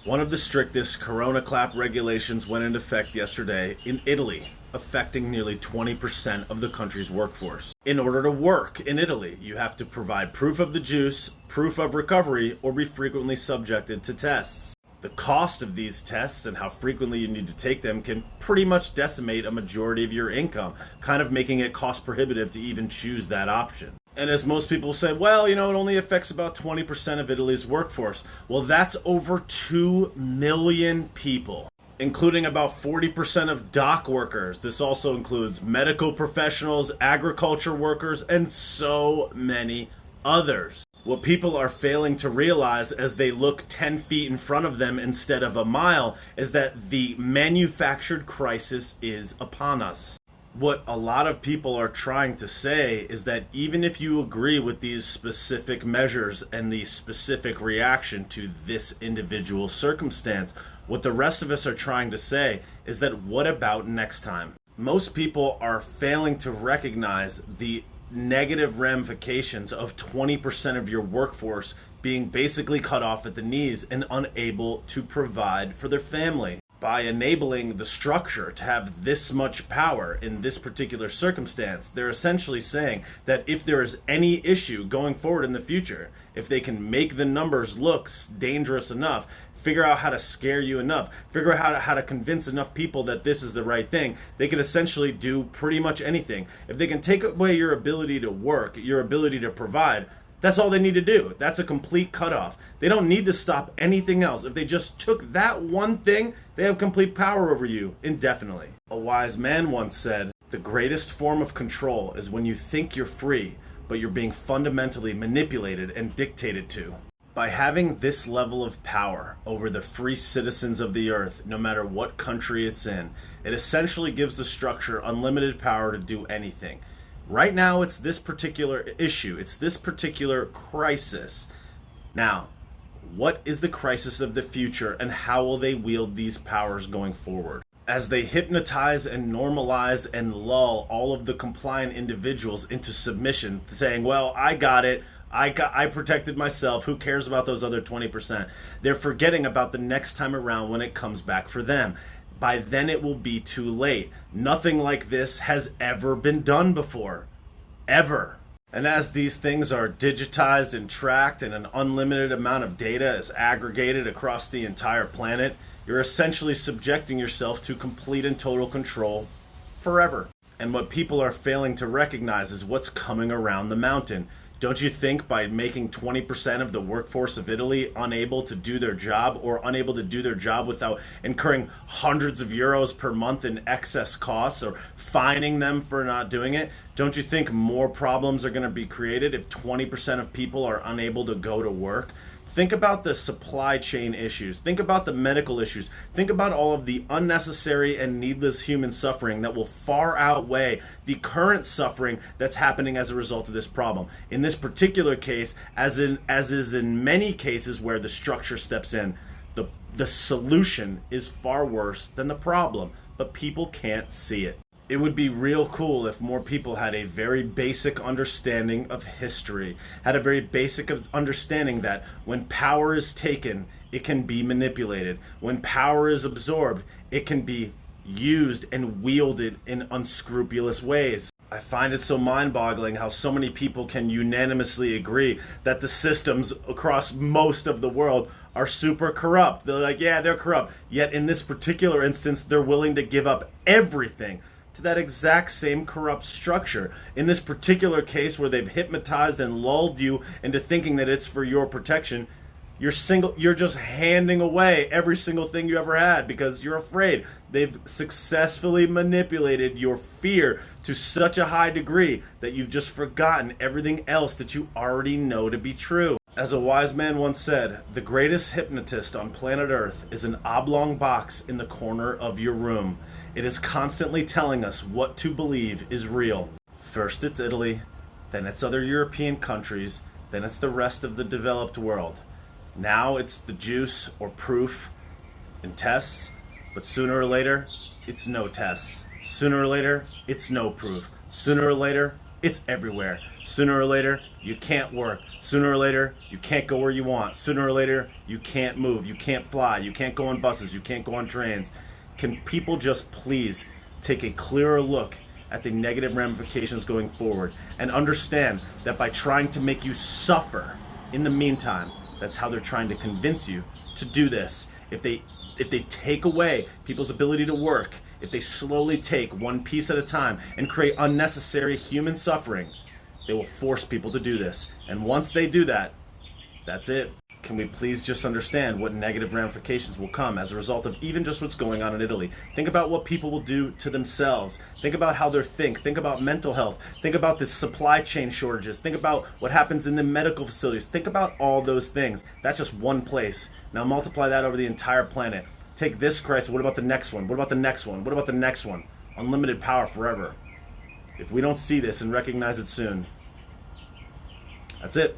One of the strictest Corona clap regulations went into effect yesterday in Italy, affecting nearly 20% of the country's workforce. In order to work in Italy, you have to provide proof of the juice, proof of recovery, or be frequently subjected to tests. The cost of these tests and how frequently you need to take them can pretty much decimate a majority of your income, kind of making it cost prohibitive to even choose that option. And as most people say, well, it only affects about 20% of Italy's workforce. Well, that's over 2 million people, including about 40% of dock workers. This also includes medical professionals, agriculture workers, and so many others. What people are failing to realize as they look 10 feet in front of them instead of a mile is that the manufactured crisis is upon us. What a lot of people are trying to say is that even if you agree with these specific measures and the specific reaction to this individual circumstance, what the rest of us are trying to say is that what about next time? Most people are failing to recognize the negative ramifications of 20% of your workforce being basically cut off at the knees and unable to provide for their family. By enabling the structure to have this much power in this particular circumstance, they're essentially saying that if there is any issue going forward in the future, if they can make the numbers look dangerous enough, figure out how to scare you enough, figure out how to convince enough people that this is the right thing, they can essentially do pretty much anything. If they can take away your ability to work, your ability to provide, that's all they need to do. That's a complete cutoff. They don't need to stop anything else. If they just took that one thing, they have complete power over you indefinitely. A wise man once said, "The greatest form of control is when you think you're free, but you're being fundamentally manipulated and dictated to." By having this level of power over the free citizens of the earth, no matter what country it's in, it essentially gives the structure unlimited power to do anything. Right now, it's this particular issue. It's this particular crisis. Now, what is the crisis of the future and how will they wield these powers going forward? As they hypnotize and normalize and lull all of the compliant individuals into submission, saying, well, I got it. I protected myself. Who cares about those other 20%? They're forgetting about the next time around when it comes back for them. By then it will be too late. Nothing like this has ever been done before. Ever. And as these things are digitized and tracked and an unlimited amount of data is aggregated across the entire planet, you're essentially subjecting yourself to complete and total control forever. And what people are failing to recognize is what's coming around the mountain. Don't you think by making 20% of the workforce of Italy unable to do their job or unable to do their job without incurring hundreds of euros per month in excess costs or fining them for not doing it, don't you think more problems are going to be created if 20% of people are unable to go to work? Think about the supply chain issues. Think about the medical issues. Think about all of the unnecessary and needless human suffering that will far outweigh the current suffering that's happening as a result of this problem. In this particular case, as is in many cases where the structure steps in, the solution is far worse than the problem, but people can't see it. It would be real cool if more people had a very basic understanding of history, had a very basic understanding that when power is taken, it can be manipulated. When power is absorbed, it can be used and wielded in unscrupulous ways. I find it so mind-boggling how so many people can unanimously agree that the systems across most of the world are super corrupt. They're like, yeah, they're corrupt. Yet in this particular instance, they're willing to give up everything to that exact same corrupt structure. In this particular case where they've hypnotized and lulled you into thinking that it's for your protection, you're just handing away every single thing you ever had because you're afraid. They've successfully manipulated your fear to such a high degree that you've just forgotten everything else that you already know to be true. As a wise man once said, the greatest hypnotist on planet Earth is an oblong box in the corner of your room. It is constantly telling us what to believe is real. First it's Italy, then it's other European countries, then it's the rest of the developed world. Now it's the juice or proof and tests, but sooner or later, it's no tests. Sooner or later, it's no proof. Sooner or later, it's everywhere. Sooner or later, you can't work. Sooner or later, you can't go where you want. Sooner or later, you can't move. You can't fly. You can't go on buses. You can't go on trains. Can people just please take a clearer look at the negative ramifications going forward and understand that by trying to make you suffer in the meantime, that's how they're trying to convince you to do this. If they take away people's ability to work, if they slowly take one piece at a time and create unnecessary human suffering, they will force people to do this. And once they do that, that's it. Can we please just understand what negative ramifications will come as a result of even just what's going on in Italy? Think about what people will do to themselves. Think about how they think. Think about mental health. Think about the supply chain shortages. Think about what happens in the medical facilities. Think about all those things. That's just one place. Now multiply that over the entire planet. Take this crisis. What about the next one? What about the next one? What about the next one? Unlimited power forever. If we don't see this and recognize it soon, that's it.